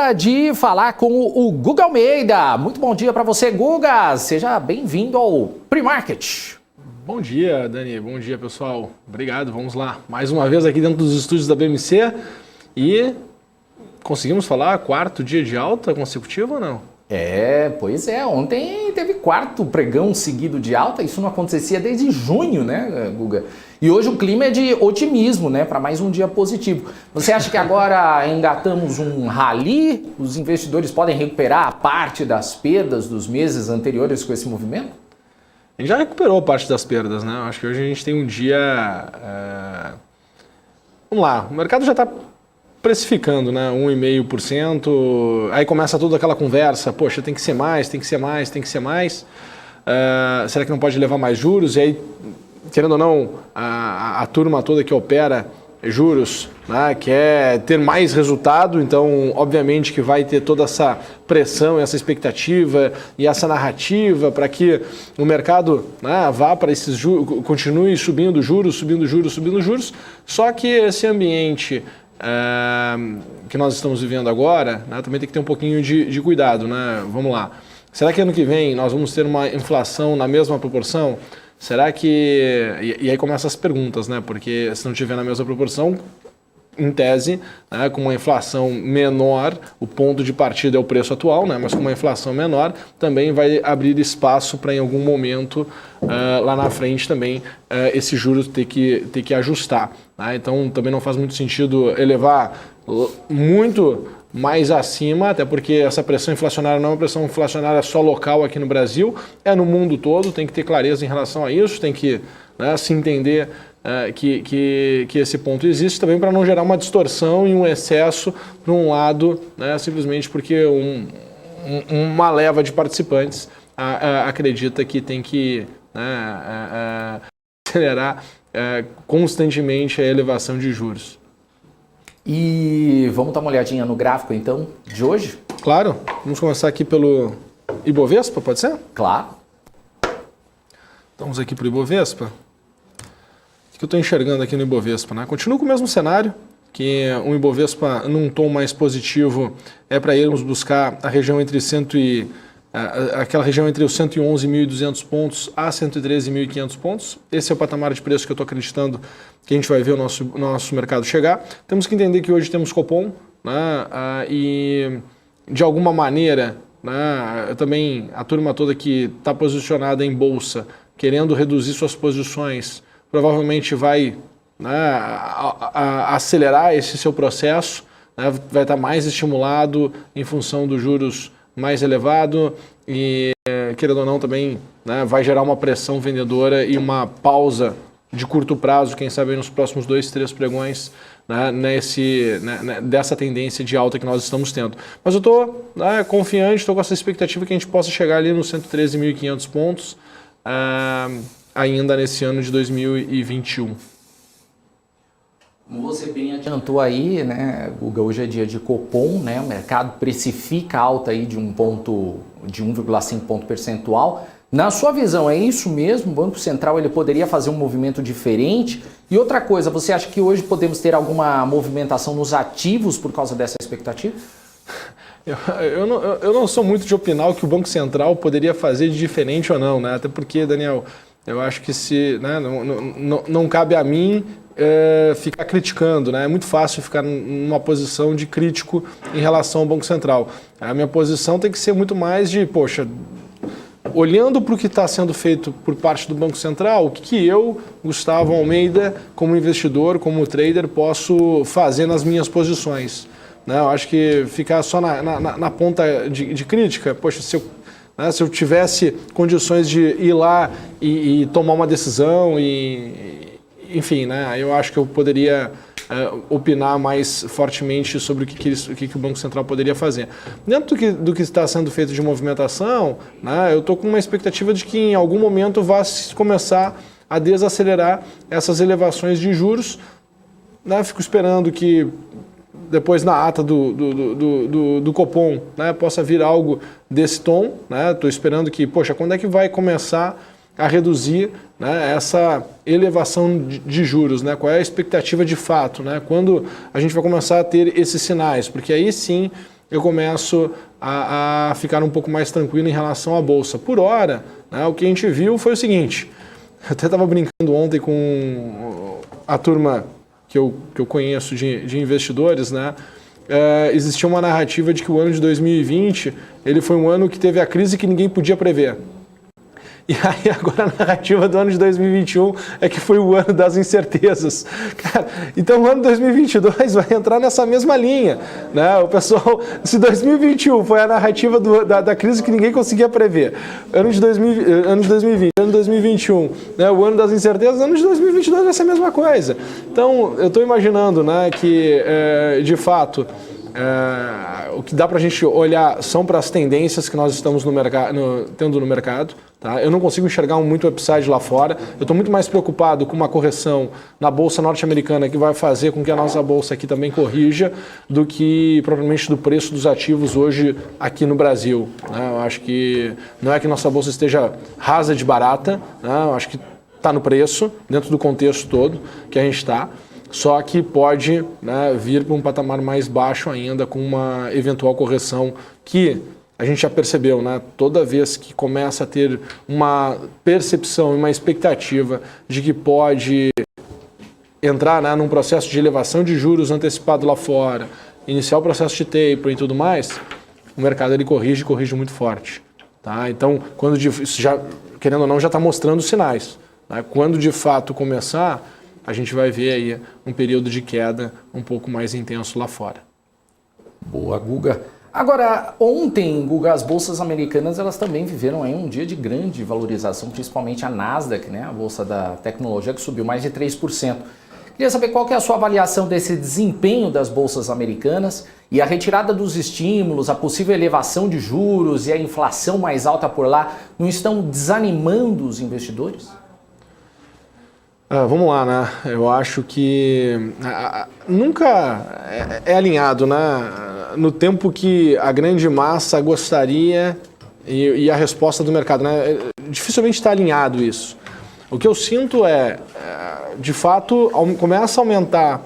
hora de falar com o Guga Almeida. Muito bom dia para você, Guga. Seja bem-vindo ao Pre-Market. Bom dia, Dani. Bom dia, pessoal. Obrigado. Vamos lá. Mais uma vez aqui dentro dos estúdios da BMC e conseguimos falar quarto dia de alta consecutiva ou não? Pois é. Ontem teve quarto pregão seguido de alta. Isso não acontecia desde junho, né, Guga? E hoje o clima é de otimismo, né, para mais um dia positivo. Você acha que agora engatamos um rally? Os investidores podem recuperar a parte das perdas dos meses anteriores com esse movimento? A gente já recuperou parte das perdas, né? Acho que hoje a gente tem um dia... Vamos lá, o mercado já está precificando, né? 1,5%, aí começa toda aquela conversa, poxa, tem que ser mais, tem que ser mais, tem que ser mais. Será que não pode levar mais juros? E aí, querendo ou não, a turma toda que opera juros, né, quer ter mais resultado, então obviamente que vai ter toda essa pressão, essa expectativa e essa narrativa para que o mercado, né, vá para esses juros, continue subindo juros, subindo juros, subindo juros, só que esse ambiente que nós estamos vivendo agora, né, também tem que ter um pouquinho de cuidado, né? Vamos lá. Será que ano que vem nós vamos ter uma inflação na mesma proporção? Será que... E aí começam as perguntas, né? Porque se não tiver na mesma proporção, em tese, né, com uma inflação menor, o ponto de partida é o preço atual, né? Mas com uma inflação menor, também vai abrir espaço para em algum momento lá na frente também esse juros ter que ajustar. Né? Então também não faz muito sentido elevar muito mais acima, até porque essa pressão inflacionária não é uma pressão inflacionária só local aqui no Brasil, é no mundo todo, tem que ter clareza em relação a isso, tem que, né, se entender que esse ponto existe também para não gerar uma distorção e um excesso para um lado, né, simplesmente porque uma leva de participantes acredita que tem que, né, acelerar constantemente a elevação de juros. E vamos dar uma olhadinha no gráfico, então, de hoje? Claro. Vamos começar aqui pelo Ibovespa, pode ser? Claro. Vamos aqui para o Ibovespa. O que eu estou enxergando aqui no Ibovespa, né? Continua com o mesmo cenário, que um Ibovespa num tom mais positivo é para irmos buscar a região entre aquela região entre os 111.200 pontos a 113.500 pontos. Esse é o patamar de preço que eu estou acreditando que a gente vai ver o nosso mercado chegar. Temos que entender que hoje temos Copom, né, e de alguma maneira, né, também a turma toda que está posicionada em bolsa, querendo reduzir suas posições, provavelmente vai, né, acelerar esse seu processo, né, vai estar mais estimulado em função dos juros mais elevado e, querendo ou não, também, né, vai gerar uma pressão vendedora e uma pausa de curto prazo, quem sabe nos próximos 2, 3 pregões, né, dessa tendência de alta que nós estamos tendo. Mas eu estou, né, confiante, estou com essa expectativa que a gente possa chegar ali nos 113.500 pontos ainda nesse ano de 2021. Como você bem adiantou aí, né, Guga, hoje é dia de Copom, né, o mercado precifica alta aí de 1,5 ponto percentual. Na sua visão, é isso mesmo? O Banco Central ele poderia fazer um movimento diferente? E outra coisa, você acha que hoje podemos ter alguma movimentação nos ativos por causa dessa expectativa? Eu não sou muito de opinar o que o Banco Central poderia fazer de diferente ou não, né? Até porque, Daniel, eu acho que né, não cabe a mim ficar criticando, né? É muito fácil ficar numa posição de crítico em relação ao Banco Central. A minha posição tem que ser muito mais de, poxa, olhando para o que está sendo feito por parte do Banco Central, o que eu, Gustavo Almeida, como investidor, como trader, posso fazer nas minhas posições. Né? Eu acho que ficar só na ponta de crítica, poxa, se eu tivesse condições de ir lá e tomar uma decisão, enfim, né? Eu acho que eu poderia opinar mais fortemente sobre o que o Banco Central poderia fazer. Dentro do que está sendo feito de movimentação, né, eu estou com uma expectativa de que em algum momento vá começar a desacelerar essas elevações de juros. Né, fico esperando que depois na ata do Copom, né, possa vir algo desse tom. Estou esperando que, poxa, quando é que vai começar a reduzir, né, essa elevação de juros, né? Qual é a expectativa de fato, né? Quando a gente vai começar a ter esses sinais, porque aí sim eu começo a ficar um pouco mais tranquilo em relação à Bolsa. Por hora, né, o que a gente viu foi o seguinte, eu até estava brincando ontem com a turma que eu conheço de investidores, né? Existia uma narrativa de que o ano de 2020 ele foi um ano que teve a crise que ninguém podia prever. E aí agora a narrativa do ano de 2021 é que foi o ano das incertezas. Cara, então o ano de 2022 vai entrar nessa mesma linha, né? O pessoal, se 2021 foi a narrativa da crise que ninguém conseguia prever, ano de 2020, ano de 2021, né? O ano das incertezas, ano de 2022 vai ser a mesma coisa. Então eu estou imaginando, né, que de fato o que dá para a gente olhar são para as tendências que nós estamos tendo no mercado. Tá? Eu não consigo enxergar muito upside lá fora. Eu estou muito mais preocupado com uma correção na bolsa norte-americana que vai fazer com que a nossa bolsa aqui também corrija do que propriamente do preço dos ativos hoje aqui no Brasil. Né? Eu acho que não é que nossa bolsa esteja rasa de barata, né? Eu acho que está no preço, dentro do contexto todo que a gente está. Só que pode, né, vir para um patamar mais baixo ainda com uma eventual correção que a gente já percebeu, né? Toda vez que começa a ter uma percepção e uma expectativa de que pode entrar, né, num processo de elevação de juros antecipado lá fora, iniciar o processo de taper e tudo mais, o mercado ele corrige muito forte. Tá? Então, quando isso já, querendo ou não, já está mostrando sinais. Né? Quando de fato começar, a gente vai ver aí um período de queda um pouco mais intenso lá fora. Boa, Guga. Agora, ontem, Guga, as bolsas americanas elas também viveram aí um dia de grande valorização, principalmente a Nasdaq, né? A bolsa da tecnologia, que subiu mais de 3%. Queria saber qual que é a sua avaliação desse desempenho das bolsas americanas e a retirada dos estímulos, a possível elevação de juros e a inflação mais alta por lá não estão desanimando os investidores? Vamos lá, né? Eu acho que nunca é alinhado, né? No tempo que a grande massa gostaria e a resposta do mercado, né? Dificilmente está alinhado isso. O que eu sinto de fato, começa a aumentar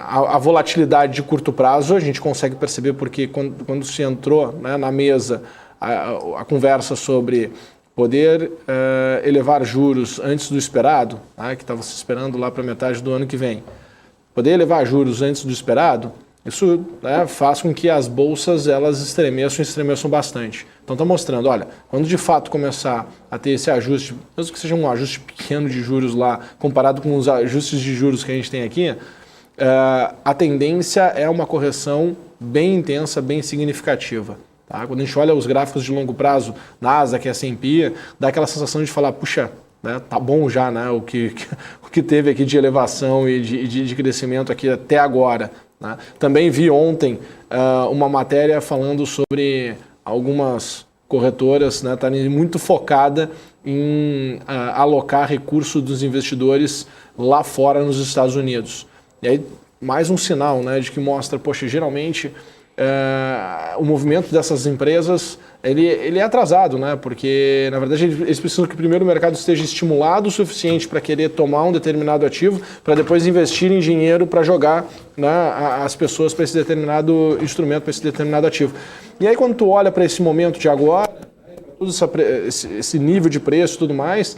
a volatilidade de curto prazo. A gente consegue perceber porque quando se entrou, né, na mesa a conversa sobre poder elevar juros antes do esperado, tá, que estava se esperando lá para metade do ano que vem, poder elevar juros antes do esperado, isso, né, faz com que as bolsas elas estremeçam bastante. Então está mostrando, olha, quando de fato começar a ter esse ajuste, mesmo que seja um ajuste pequeno de juros lá, comparado com os ajustes de juros que a gente tem aqui, a tendência é uma correção bem intensa, bem significativa. Tá? Quando a gente olha os gráficos de longo prazo, Nasdaq, S&P, dá aquela sensação de falar, puxa, né, tá bom já, né, o que teve aqui de elevação e de crescimento aqui até agora. Né? Também vi ontem uma matéria falando sobre algumas corretoras, né, estarem muito focada em alocar recursos dos investidores lá fora nos Estados Unidos. E aí, mais um sinal, né, de que mostra, poxa, geralmente o movimento dessas empresas ele é atrasado, né? Porque na verdade eles precisam que primeiro o mercado esteja estimulado o suficiente para querer tomar um determinado ativo, para depois investir em dinheiro para jogar, né, as pessoas para esse determinado instrumento, para esse determinado ativo. E aí quando tu olha para esse momento de agora, todo esse nível de preço e tudo mais,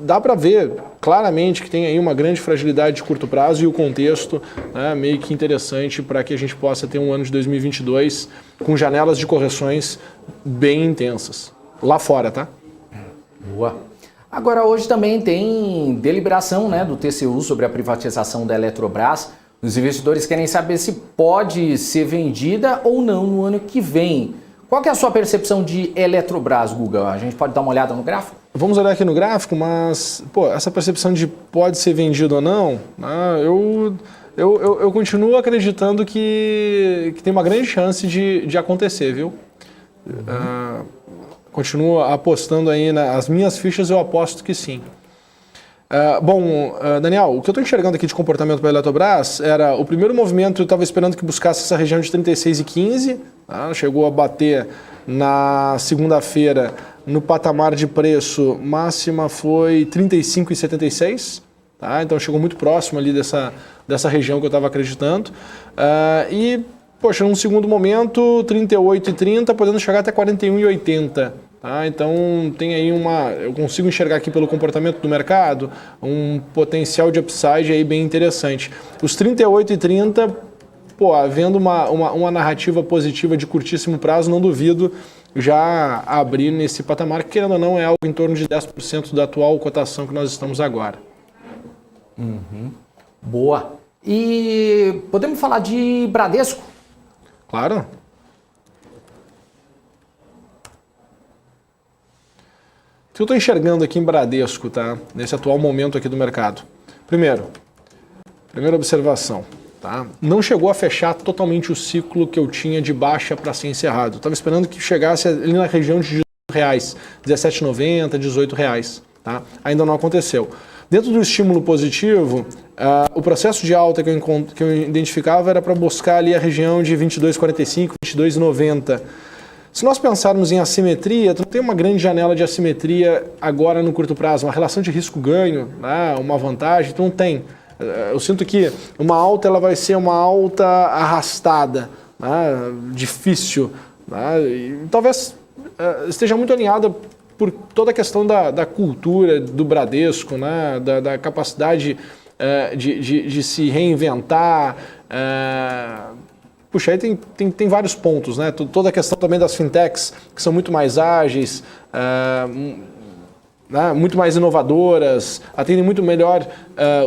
dá para ver claramente que tem aí uma grande fragilidade de curto prazo e o contexto, né, meio que interessante para que a gente possa ter um ano de 2022 com janelas de correções bem intensas. Lá fora, tá? Boa. Agora, hoje também tem deliberação, né, do TCU sobre a privatização da Eletrobras. Os investidores querem saber se pode ser vendida ou não no ano que vem. Qual que é a sua percepção de Eletrobras, Guga? A gente pode dar uma olhada no gráfico? Vamos olhar aqui no gráfico, mas essa percepção de pode ser vendido ou não, né, eu continuo acreditando que tem uma grande chance de acontecer, viu? Continuo apostando aí nas minhas fichas, eu aposto que sim. Daniel, o que eu estou enxergando aqui de comportamento para a Eletrobras era o primeiro movimento, eu estava esperando que buscasse essa região de 36,15, tá? Chegou a bater na segunda-feira no patamar de preço máxima foi 35,76, tá? Então chegou muito próximo ali dessa região que eu estava acreditando. E poxa, num segundo momento, 38,30, podendo chegar até 41,80. Tá? Então tem aí eu consigo enxergar aqui pelo comportamento do mercado um potencial de upside aí bem interessante. Os 38,30, pô, havendo uma narrativa positiva de curtíssimo prazo, não duvido já abrir nesse patamar, que querendo ou não é algo em torno de 10% da atual cotação que nós estamos agora. Boa. E podemos falar de Bradesco? Claro. O que eu estou enxergando aqui em Bradesco, tá? Nesse atual momento aqui do mercado. Primeira observação. Tá? Não chegou a fechar totalmente o ciclo que eu tinha de baixa para ser encerrado. Estava esperando que chegasse ali na região de R$18, R$17,90, R$18. Tá? Ainda não aconteceu. Dentro do estímulo positivo, o processo de alta que eu identificava era para buscar ali a região de 22,45, 22,90. Se nós pensarmos em assimetria, não tem uma grande janela de assimetria agora no curto prazo, uma relação de risco-ganho, né? Uma vantagem, então não tem. Eu sinto que uma alta ela vai ser uma alta arrastada, né? Difícil, né? E talvez esteja muito alinhada por toda a questão da cultura do Bradesco, né? Da capacidade de se reinventar. Puxa, aí tem vários pontos, né? Toda a questão também das fintechs, que são muito mais ágeis, né? Muito mais inovadoras, atendem muito melhor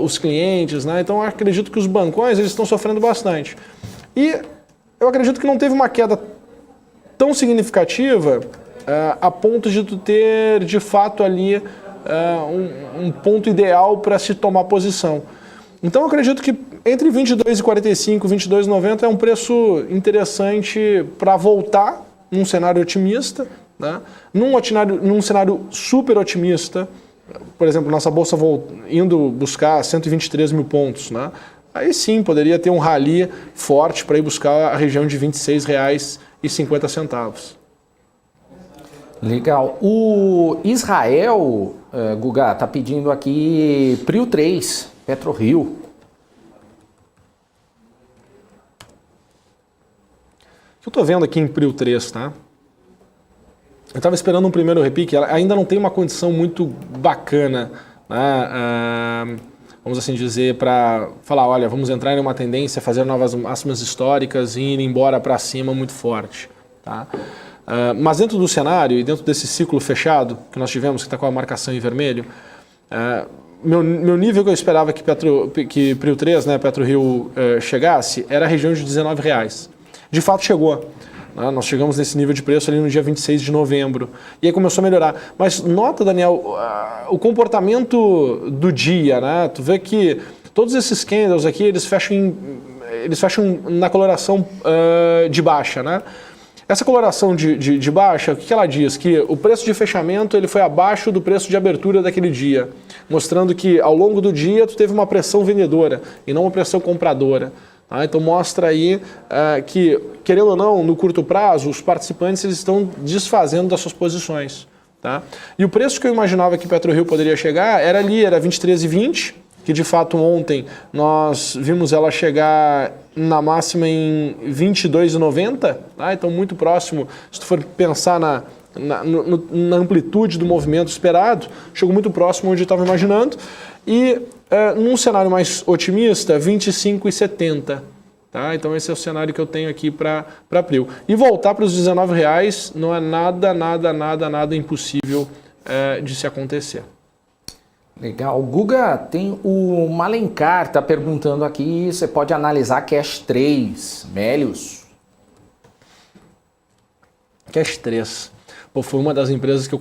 os clientes, né? Então, eu acredito que os bancões eles estão sofrendo bastante. E eu acredito que não teve uma queda tão significativa a ponto de tu ter, de fato, ali um ponto ideal para se tomar posição. Então, eu acredito que entre 22,45 e 22,90 é um preço interessante para voltar num cenário otimista, né? Num cenário super otimista, por exemplo, nossa bolsa indo buscar 123 mil pontos, né? Aí sim poderia ter um rally forte para ir buscar a região de R$ 26,50. Legal. O Israel, Guga, está pedindo aqui Prio 3, PetroRio. O que eu estou vendo aqui em Prio 3, tá? Eu estava esperando um primeiro repique, ela ainda não tem uma condição muito bacana, né? Vamos assim dizer, para falar, olha, vamos entrar em uma tendência, fazer novas máximas históricas e ir embora para cima muito forte. Tá? Mas dentro do cenário e dentro desse ciclo fechado que nós tivemos, que está com a marcação em vermelho, meu nível que eu esperava que Prio 3, né, PetroRio, chegasse, era a região de R$19. De fato chegou. Nós chegamos nesse nível de preço ali no dia 26 de novembro. E aí começou a melhorar. Mas nota, Daniel, o comportamento do dia, né? Tu vê que todos esses candles aqui, eles fecham na coloração de baixa, né? Essa coloração de baixa, o que ela diz? Que o preço de fechamento ele foi abaixo do preço de abertura daquele dia, mostrando que ao longo do dia tu teve uma pressão vendedora e não uma pressão compradora. Então mostra aí que, querendo ou não, no curto prazo, os participantes eles estão desfazendo das suas posições. Tá? E o preço que eu imaginava que PetroRio poderia chegar era 23,20, que de fato ontem nós vimos ela chegar na máxima em 22,90, tá? Então muito próximo, se tu for pensar na amplitude do movimento esperado, chegou muito próximo onde eu estava imaginando. E num cenário mais otimista, 25,70. Tá? Então esse é o cenário que eu tenho aqui para Prio. E voltar para os R$19 não é nada impossível de se acontecer. Legal. Guga, tem o Malencar, está perguntando aqui, você pode analisar Cash 3, Melius? Cash 3. Pô, foi uma das empresas que a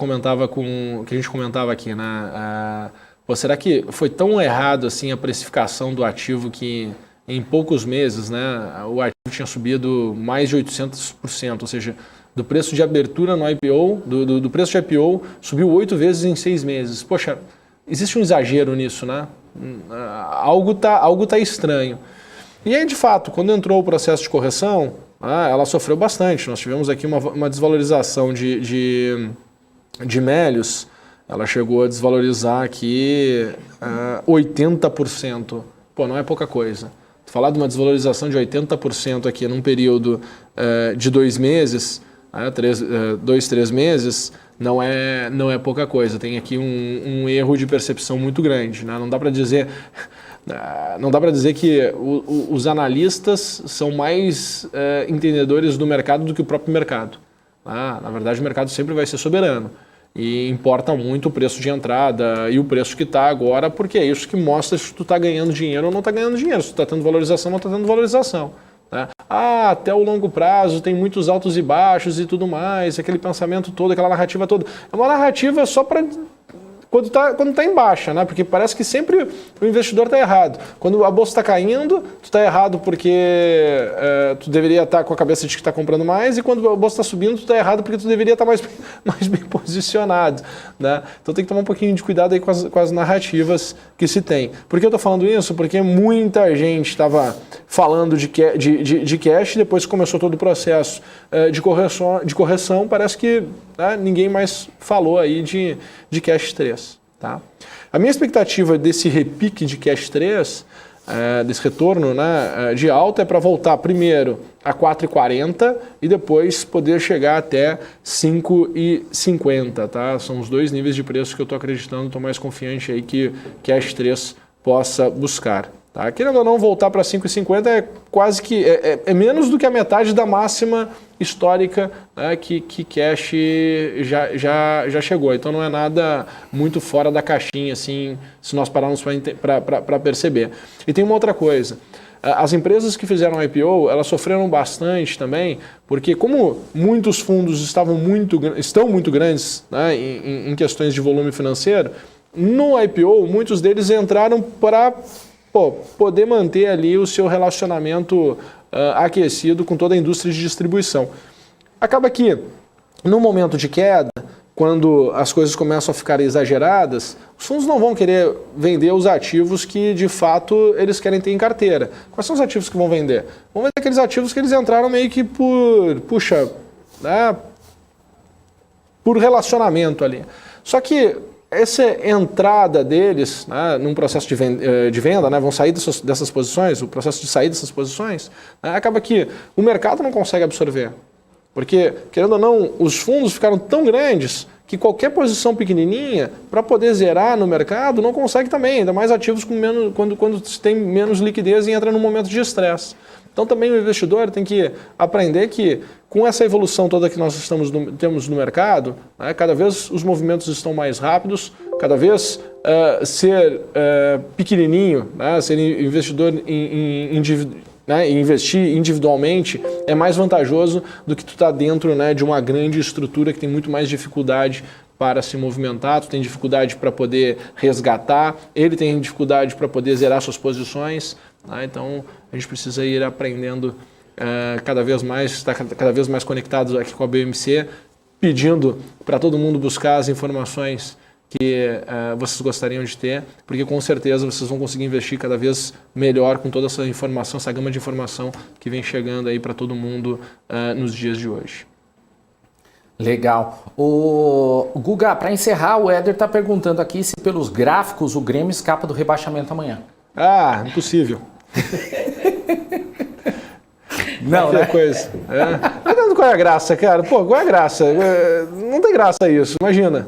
gente comentava aqui, né? Pô, será que foi tão errado assim a precificação do ativo que em poucos meses, né, o ativo tinha subido mais de 800%, ou seja, do preço de abertura no IPO, do preço de IPO, subiu 8 vezes em 6 meses. Poxa, existe um exagero nisso, né? Algo tá estranho. E aí, de fato, quando entrou o processo de correção, ela sofreu bastante. Nós tivemos aqui uma desvalorização de Melius. Ela chegou a desvalorizar aqui 80%. Pô, não é pouca coisa. Falar de uma desvalorização de 80% aqui num período de 2 meses, 2, 3 meses, não é pouca coisa. Tem aqui um erro de percepção muito grande, né? Não dá para dizer que os analistas são mais entendedores do mercado do que o próprio mercado. Na verdade, o mercado sempre vai ser soberano. E importa muito o preço de entrada e o preço que está agora, porque é isso que mostra se tu está ganhando dinheiro ou não está ganhando dinheiro, se tu está tendo valorização ou não está tendo valorização. Tá? Até o longo prazo tem muitos altos e baixos e tudo mais, aquele pensamento todo, aquela narrativa toda. É uma narrativa só para quando tá em baixa, né? Porque parece que sempre o investidor está errado. Quando a bolsa está caindo, tu está errado porque tu deveria estar com a cabeça de que está comprando mais, e quando a bolsa está subindo, tu está errado porque tu deveria estar mais bem posicionado, né? Então tem que tomar um pouquinho de cuidado aí com as narrativas que se tem. Por que eu estou falando isso? Porque muita gente estava falando de cash, depois que começou todo o processo de correção, parece que ninguém mais falou aí de cash 3. Tá? A minha expectativa desse repique de cash 3, desse retorno, né, de alta, é para voltar primeiro a 4,40 e depois poder chegar até 5,50. Tá? São os 2 níveis de preço que eu estou acreditando, estou mais confiante aí que cash 3 possa buscar. Tá? Querendo ou não, voltar para 5,50 é quase que é menos do que a metade da máxima histórica, né, que cash já chegou. Então não é nada muito fora da caixinha, assim, se nós pararmos para perceber. E tem uma outra coisa. As empresas que fizeram IPO, elas sofreram bastante também, porque como muitos fundos estão muito grandes, né, em questões de volume financeiro, no IPO muitos deles entraram para poder manter ali o seu relacionamento aquecido com toda a indústria de distribuição. Acaba que, no momento de queda, quando as coisas começam a ficar exageradas, os fundos não vão querer vender os ativos que, de fato, eles querem ter em carteira. Quais são os ativos que vão vender? Vão vender aqueles ativos que eles entraram meio que por relacionamento ali. Só que essa entrada deles, né, num processo de venda, né, vão sair dessas posições, o processo de sair dessas posições, né, acaba que o mercado não consegue absorver. Porque, querendo ou não, os fundos ficaram tão grandes que qualquer posição pequenininha, para poder zerar no mercado, não consegue também, ainda mais ativos quando se tem menos liquidez e entra num momento de estresse. Então também o investidor tem que aprender que com essa evolução toda que nós temos no mercado, né, cada vez os movimentos estão mais rápidos, cada vez ser pequenininho, né, ser investidor investir individualmente é mais vantajoso do que tu estar dentro, né, de uma grande estrutura que tem muito mais dificuldade para se movimentar, tu tem dificuldade para poder resgatar, ele tem dificuldade para poder zerar suas posições. Então a gente precisa ir aprendendo cada vez mais, estar cada vez mais conectados aqui com a BMC, pedindo para todo mundo buscar as informações que vocês gostariam de ter, porque com certeza vocês vão conseguir investir cada vez melhor com toda essa informação, essa gama de informação que vem chegando aí para todo mundo nos dias de hoje. Legal. O Guga, para encerrar, o Éder está perguntando aqui se pelos gráficos o Grêmio escapa do rebaixamento amanhã. Impossível. Não, né? Coisa. Qual é a graça, cara? Qual é a graça? Não tem graça isso, imagina.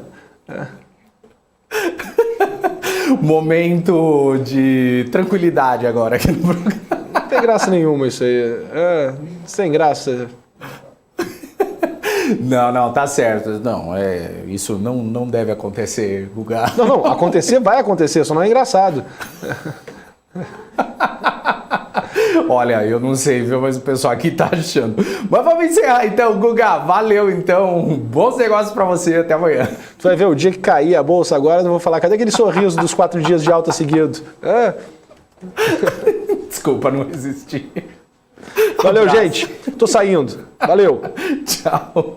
Momento de tranquilidade agora aqui no programa. Não tem graça nenhuma isso aí. Sem graça. Não, tá certo. Não, isso não deve acontecer, Guga. Não, acontecer vai acontecer, só não é engraçado. Olha, eu não sei, viu, mas o pessoal aqui tá achando. Mas vamos encerrar então, Guga. Valeu então. Bons negócios pra você. Até amanhã. Tu vai ver, o dia que cair a bolsa agora, eu vou falar, cadê aquele sorriso dos 4 dias de alta seguido? Desculpa, não resisti. Valeu, gente. Tô saindo. Valeu. Tchau.